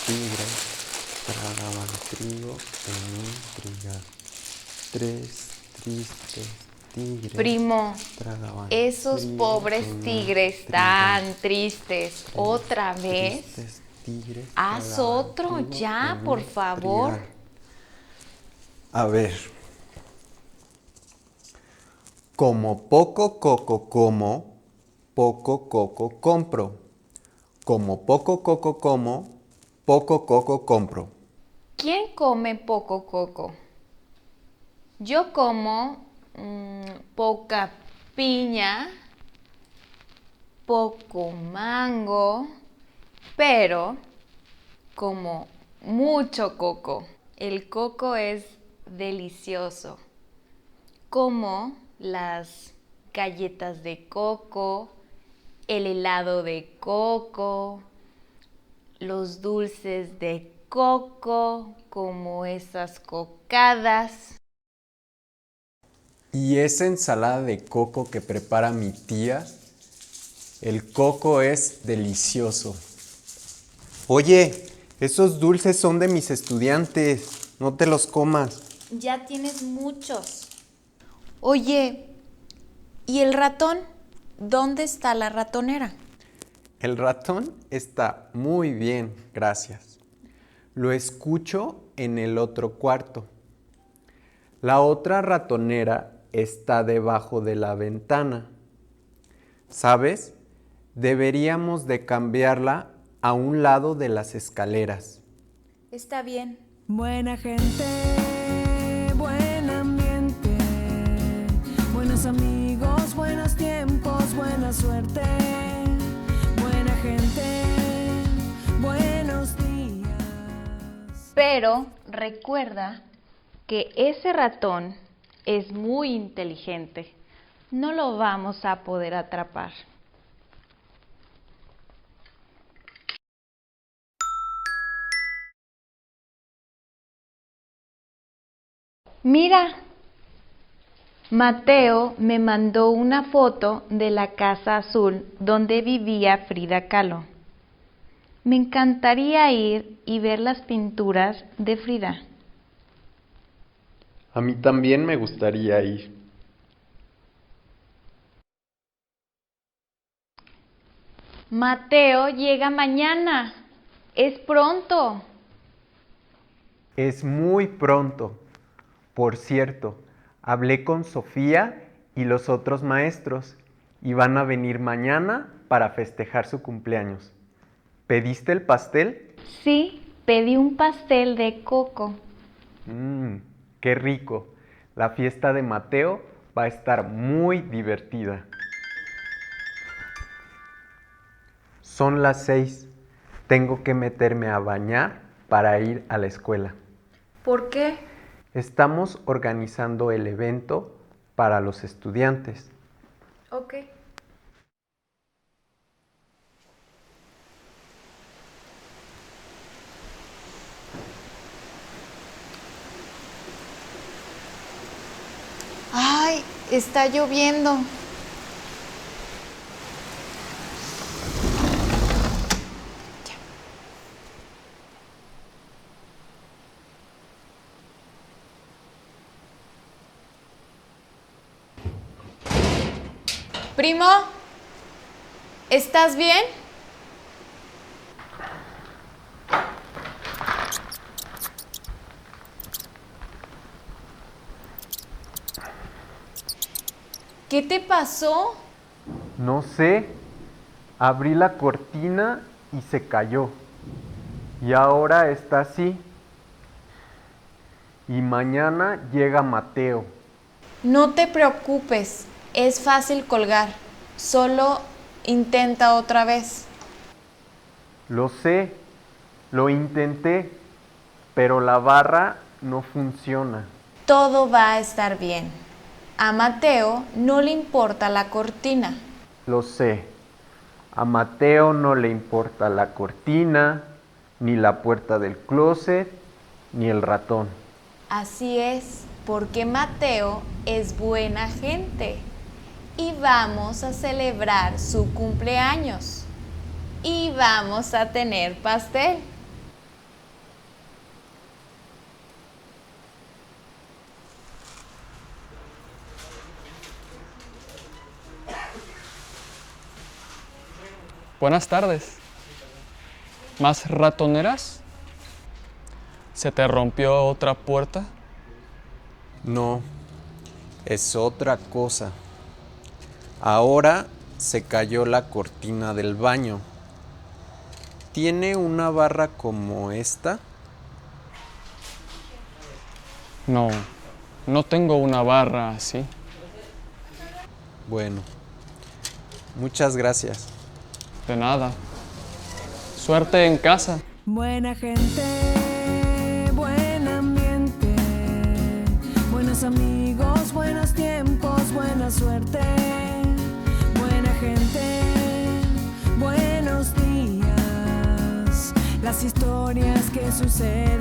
tigres tragaban trigo en un trigal. 3 tristes tigres Primo, tragaban esos trigo pobres en un tigres trigal. tan tristes. ¿Otra vez? Tristes tigres Haz tragaban otro trigo ya, en por un favor. trigal. A ver. Como poco coco como, poco coco compro. Como poco coco como, poco coco compro. ¿Quién come poco coco? Yo como poca piña, poco mango, pero como mucho coco. El coco es delicioso. Como las galletas de coco, el helado de coco, los dulces de coco, como esas cocadas. Y esa ensalada de coco que prepara mi tía, el coco es delicioso. Oye, esos dulces son de mis estudiantes, no te los comas. Ya tienes muchos. Oye, ¿y el ratón? ¿Dónde está la ratonera? El ratón está muy bien, gracias. Lo escucho en el otro cuarto. La otra ratonera está debajo de la ventana. ¿Sabes? Deberíamos de cambiarla a un lado de las escaleras. Está bien. Buena gente, buen ambiente, buenos amigos, buenos tiempos, buena suerte. Buena gente, buenos días. Pero recuerda que ese ratón es muy inteligente. No lo vamos a poder atrapar. Mira, Mateo me mandó una foto de la casa azul donde vivía Frida Kahlo. Me encantaría ir y ver las pinturas de Frida. A mí también me gustaría ir. Mateo llega mañana. Es pronto. Es muy pronto. Por cierto, hablé con Sofía y los otros maestros y van a venir mañana para festejar su cumpleaños. ¿Pediste el pastel? Sí, pedí un pastel de coco. Mmm, qué rico. La fiesta de Mateo va a estar muy divertida. Son las 6. Tengo que meterme a bañar para ir a la escuela. ¿Por qué? Estamos organizando el evento para los estudiantes. Ok. Ay, está lloviendo. Primo, ¿estás bien? ¿Qué te pasó? No sé, abrí la cortina y se cayó. Y ahora está así. Y mañana llega Mateo. No te preocupes, es fácil colgar. Solo intenta otra vez. Lo sé, lo intenté, pero la barra no funciona. Todo va a estar bien. A Mateo no le importa la cortina. Lo sé. A Mateo no le importa la cortina, ni la puerta del closet, ni el ratón. Así es, porque Mateo es buena gente. Y vamos a celebrar su cumpleaños. Y vamos a tener pastel. Buenas tardes. ¿Más ratoneras? ¿Se te rompió otra puerta? No, es otra cosa. Ahora se cayó la cortina del baño. ¿Tiene una barra como esta? No, no tengo una barra así. Bueno, muchas gracias. De nada. Suerte en casa. Buena gente, buen ambiente, buenos amigos, buenos tiempos, buena suerte. Buena gente, buenos días, las historias que suceden